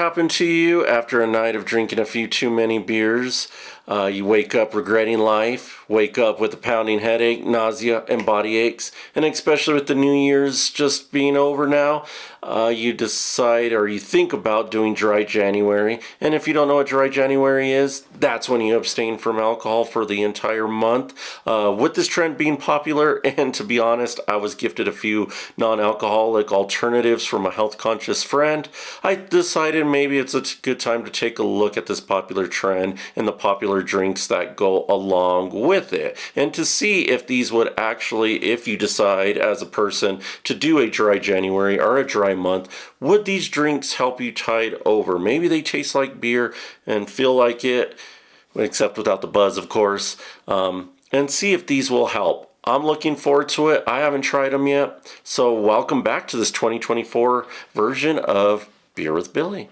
happened to you after a night of drinking a few too many beers? You wake up regretting life, wake up with a pounding headache, nausea, and body aches, and especially with the New Year's just being over now, you decide or you think about doing Dry January. And if you don't know what Dry January is, that's when you abstain from alcohol for the entire month. With this trend being popular, and to be honest, I was gifted a few non-alcoholic alternatives from a health-conscious friend, I decided maybe it's a good time to take a look at this popular trend and the popular drinks that go along with it, and to see if these would actually, if you decide as a person to do a Dry January or a dry month, would these drinks help you tide over? Maybe they taste like beer and feel like it, except without the buzz, of course, and see if these will help. I'm looking forward to it. I haven't tried them yet, so welcome back to this 2024 version of Beer with Billy.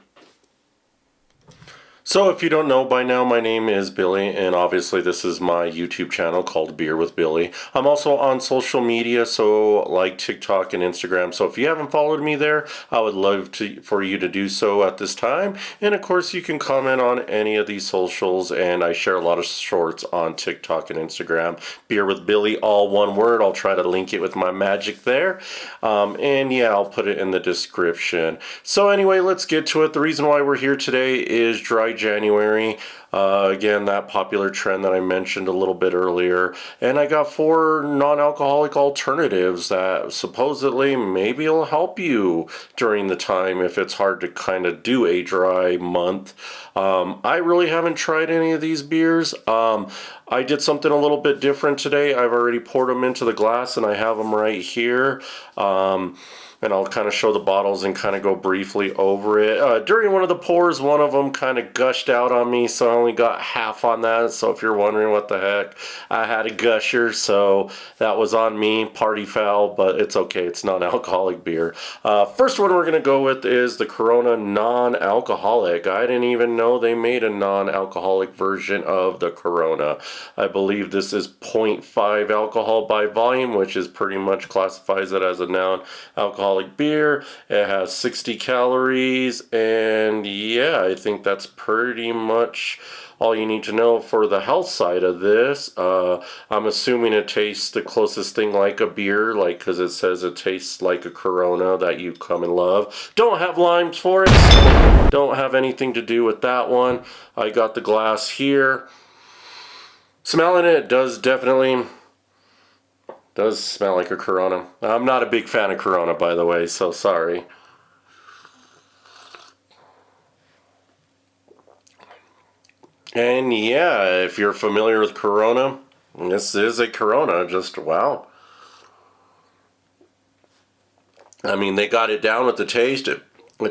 So if you don't know by now, my name is Billy, and obviously this is my YouTube channel called Beer with Billy. I'm also on social media, so like TikTok and Instagram. So if you haven't followed me there, I would love for you to do so at this time. And of course, you can comment on any of these socials, and I share a lot of shorts on TikTok and Instagram. Beer with Billy, all one word. I'll try to link it with my magic there. And yeah, I'll put it in the description. So anyway, let's get to it. The reason why we're here today is Dry January. Again, that popular trend that I mentioned a little bit earlier. And I got 4 non-alcoholic alternatives that supposedly maybe will help you during the time if it's hard to kind of do a dry month. I really haven't tried any of these beers. I did something a little bit different today. I've already poured them into the glass and I have them right here. And I'll kind of show the bottles and kind of go briefly over it. During one of the pours, one of them kind of gushed out on me, so I only got half on that. So if you're wondering what the heck, I had a gusher, so that was on me. Party foul, but it's okay. It's non-alcoholic beer. First one we're going to go with is the Corona non-alcoholic. I didn't even know they made a non-alcoholic version of the Corona. I believe this is 0.5 alcohol by volume, which is pretty much classifies it as a non-alcoholic beer. It has 60 calories, and yeah, I think that's pretty much all you need to know for the health side of this. I'm assuming it tastes the closest thing like a beer, like, because it says it tastes like a Corona that you come and love. Don't have limes for it, so don't have anything to do with that one. I got the glass here. Smelling it does smell like a Corona. I'm not a big fan of Corona, by the way, so sorry. And yeah, if you're familiar with Corona, this is a Corona. Just wow. I mean, they got it down with the taste. It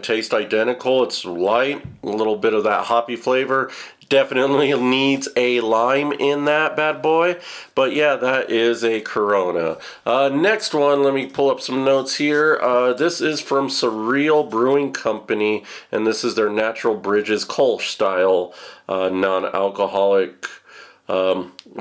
tastes identical. It's light, a little bit of that hoppy flavor. Definitely needs a lime in that bad boy. But yeah, that is a Corona. Next one, let me pull up some notes here. This is from Surreal Brewing Company, and this is their Natural Bridges Kolsch style non-alcoholic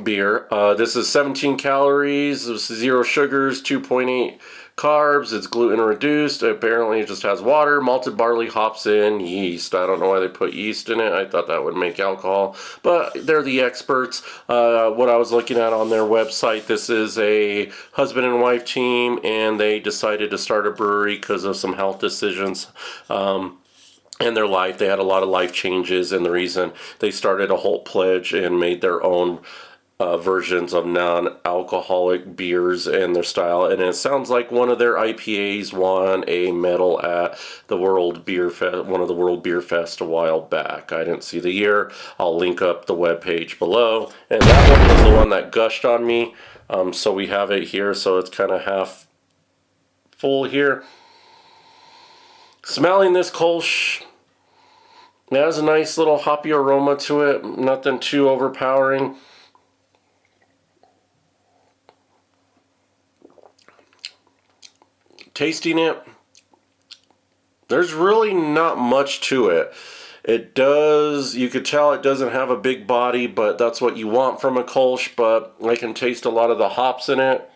beer. This is 17 calories, 0 sugars, 2.8 carbs. It's gluten reduced. Apparently it just has water, malted barley, hops, and yeast. I don't know why they put yeast in it. I thought that would make alcohol, but they're the experts. What I was looking at on their website, this is a husband and wife team, and they decided to start a brewery because of some health decisions in their life. They had a lot of life changes, and the reason they started a whole pledge and made their own versions of non-alcoholic beers and their style. And it sounds like one of their IPAs won a medal at the World Beer Fest, one of the World Beer Fest a while back. I didn't see the year. I'll link up the webpage below. And that one was the one that gushed on me. So we have it here, so it's kind of half full here. Smelling this Kolsch, it has a nice little hoppy aroma to it. Nothing too overpowering. Tasting it, there's really not much to it. It does, you could tell it doesn't have a big body, but that's what you want from a Kolsch, but I can taste a lot of the hops in it.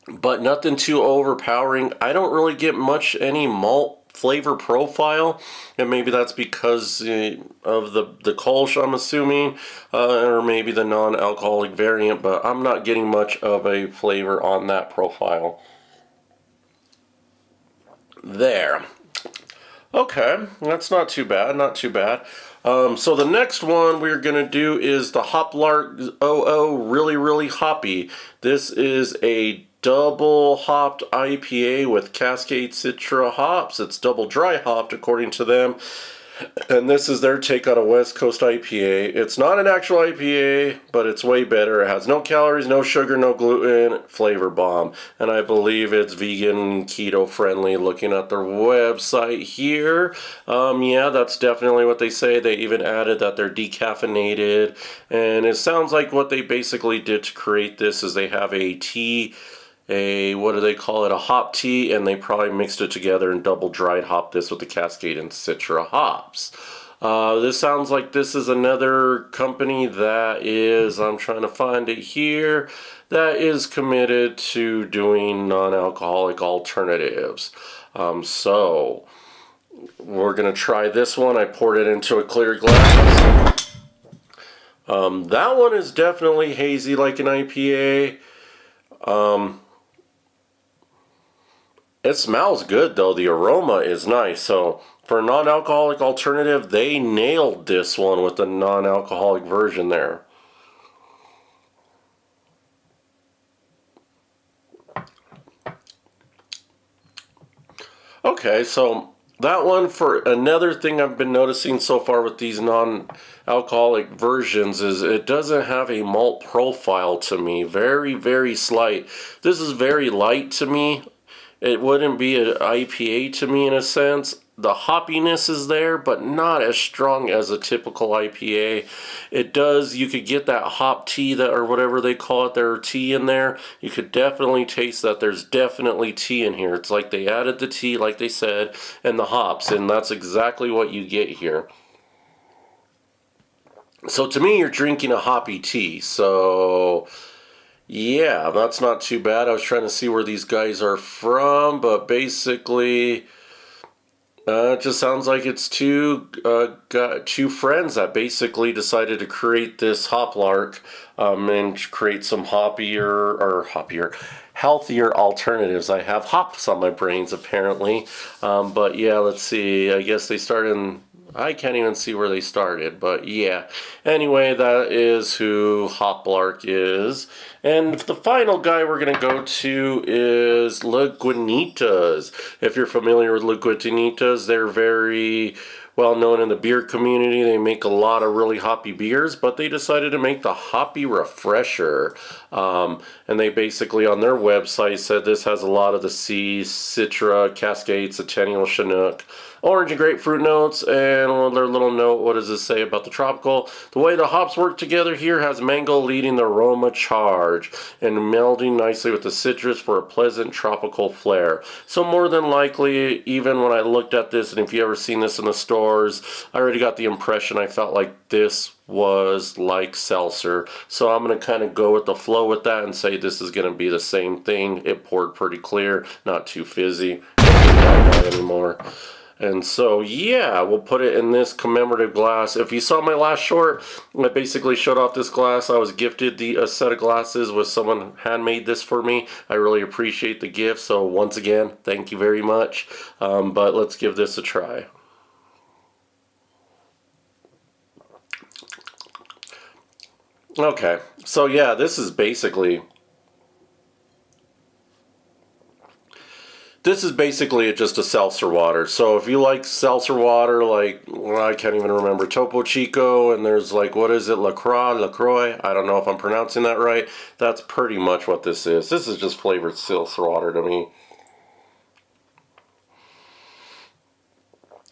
But nothing too overpowering. I don't really get much any malt flavor profile, and maybe that's because of the Kolsch, I'm assuming, or maybe the non-alcoholic variant, but I'm not getting much of a flavor on that profile. There. Okay, that's not too bad, not too bad. So the next one we're going to do is the Hoplark 00 Really Really Hoppy. This is a double hopped IPA with Cascade Citra hops. It's double dry hopped according to them. And this is their take on a West Coast IPA. It's not an actual IPA, but it's way better. It has no calories, no sugar, no gluten, flavor bomb. And I believe it's vegan, keto friendly. Looking at their website here, yeah, that's definitely what they say. They even added that they're decaffeinated. And it sounds like what they basically did to create this is they have a tea, what do they call it, a hop tea, and they probably mixed it together and double dried hopped this with the Cascade and Citra hops. This sounds like this is another company that is, I'm trying to find it here, that is committed to doing non-alcoholic alternatives. So we're going to try this one. I poured it into a clear glass. That one is definitely hazy like an IPA. It smells good though. The aroma is nice. So for a non-alcoholic alternative, they nailed this one with the non-alcoholic version there. Okay, so that one, for another thing I've been noticing so far with these non-alcoholic versions, is it doesn't have a malt profile to me. Very, very slight. This is very light to me. It wouldn't be an IPA to me in a sense. The hoppiness is there, but not as strong as a typical IPA. It does, you could get that hop tea, that, or whatever they call it, their tea in there. You could definitely taste that there's definitely tea in here. It's like they added the tea, like they said, and the hops, and that's exactly what you get here. So to me, you're drinking a hoppy tea. So yeah, that's not too bad. I was trying to see where these guys are from, but basically, it just sounds like it's two friends that basically decided to create this Hoplark and create some healthier alternatives. I have hops on my brains apparently, but yeah, let's see. I guess they started in, I can't even see where they started, but yeah. Anyway, that is who Hoplark is. And the final guy we're going to go to is Lagunitas. If you're familiar with Lagunitas, they're very well known in the beer community. They make a lot of really hoppy beers, but they decided to make the Hoppy Refresher. And they basically, on their website, said this has a lot of the C, Citra, Cascade, Centennial, Chinook, orange and grapefruit notes, and their little note, what does this say about the tropical? The way the hops work together here has mango leading the aroma charge and melding nicely with the citrus for a pleasant tropical flair. So more than likely, even when I looked at this, and if you ever seen this in the stores, I already got the impression I felt like this was like seltzer. So I'm going to kind of go with the flow with that and say this is going to be the same thing. It poured pretty clear, not too fizzy. Not anymore. And so, yeah, we'll put it in this commemorative glass. If you saw my last short, I basically showed off this glass. I was gifted a set of glasses with someone handmade this for me. I really appreciate the gift. So once again, thank you very much. But let's give this a try. Okay, so yeah, this is basically just a seltzer water. So if you like seltzer water, like, well, I can't even remember, Topo Chico, and there's like, what is it, LaCroix? I don't know if I'm pronouncing that right. That's pretty much what this is. This is just flavored seltzer water to me.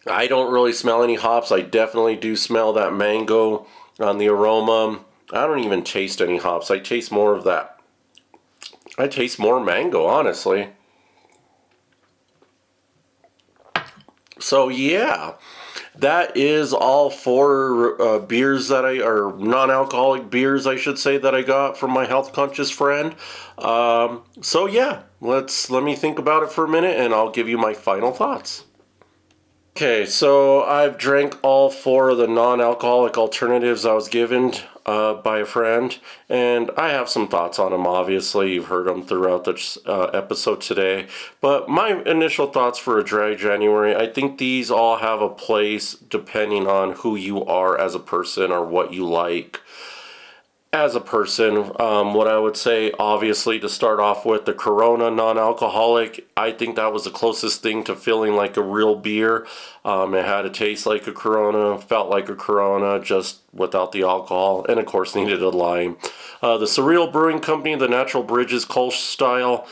I don't really smell any hops. I definitely do smell that mango on the aroma. I don't even taste any hops. I taste more of that. I taste more mango, honestly. So yeah, that is all four beers that or non-alcoholic beers, I should say, that I got from my health conscious friend. So yeah, let me think about it for a minute, and I'll give you my final thoughts. Okay, so I've drank all four of the non-alcoholic alternatives I was given by a friend, and I have some thoughts on them. Obviously, you've heard them throughout the episode today, but my initial thoughts for a dry January, I think these all have a place depending on who you are as a person or what you like as a person. What I would say, obviously, to start off with, the Corona non-alcoholic, I think that was the closest thing to feeling like a real beer. It had a taste like a Corona, felt like a Corona, just without the alcohol, and of course needed a lime. The Surreal Brewing Company, the Natural Bridges Kolsch style,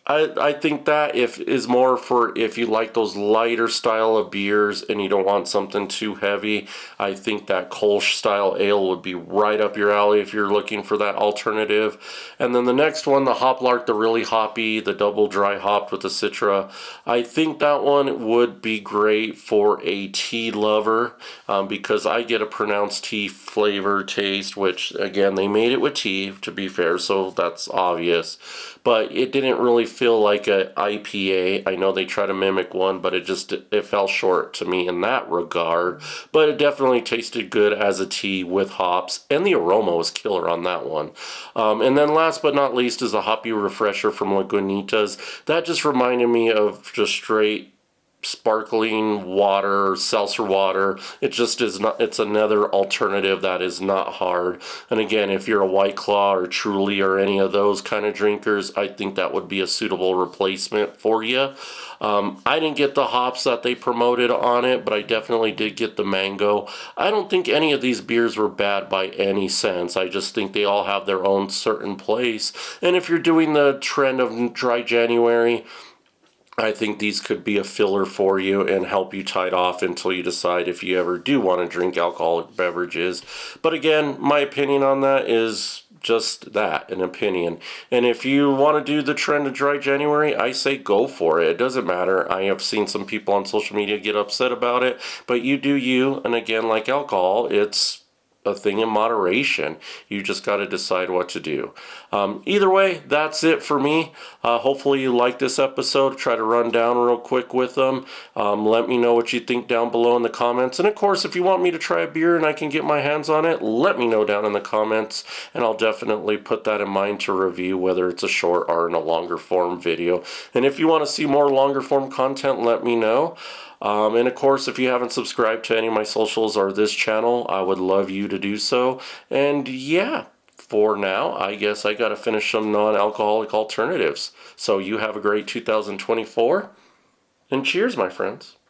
I think that if is more for if you like those lighter style of beers and you don't want something too heavy. I think that Kolsch style ale would be right up your alley if you're looking for that alternative. And then the next one, the Hoplark, the really hoppy, the double dry hopped with the Citra. I think that one would be great for a tea lover, because I get a pronounced tea flavor taste, which again, they made it with tea, to be fair, so that's obvious. But it didn't really feel like a IPA. I know they try to mimic one, but it fell short to me in that regard. But it definitely tasted good as a tea with hops, and the aroma was killer on that one. And then last but not least is the Hoppy Refresher from Lagunitas. That just reminded me of just straight sparkling water, seltzer water. It just is not, it's another alternative that is not hard. And again, if you're a White Claw or Truly or any of those kind of drinkers, I think that would be a suitable replacement for you. I didn't get the hops that they promoted on it, but I definitely did get the mango. I don't think any of these beers were bad by any sense. I just think they all have their own certain place. And if you're doing the trend of dry January, I think these could be a filler for you and help you tide off until you decide if you ever do want to drink alcoholic beverages. But again, my opinion on that is just that, an opinion. And if you want to do the trend of dry January, I say go for it. It doesn't matter. I have seen some people on social media get upset about it, but you do you. And again, like alcohol, it's a thing in moderation. You just got to decide what to do. Either way, that's it for me. Hopefully you like this episode. Try to run down real quick with them. Let me know what you think down below in the comments. And of course, if you want me to try a beer and I can get my hands on it, let me know down in the comments. And I'll definitely put that in mind to review, whether it's a short or in a longer form video. And if you want to see more longer form content, let me know. And of course, if you haven't subscribed to any of my socials or this channel, I would love you to do so. And yeah, for now, I guess I got to finish some non-alcoholic alternatives. So you have a great 2024, and cheers, my friends.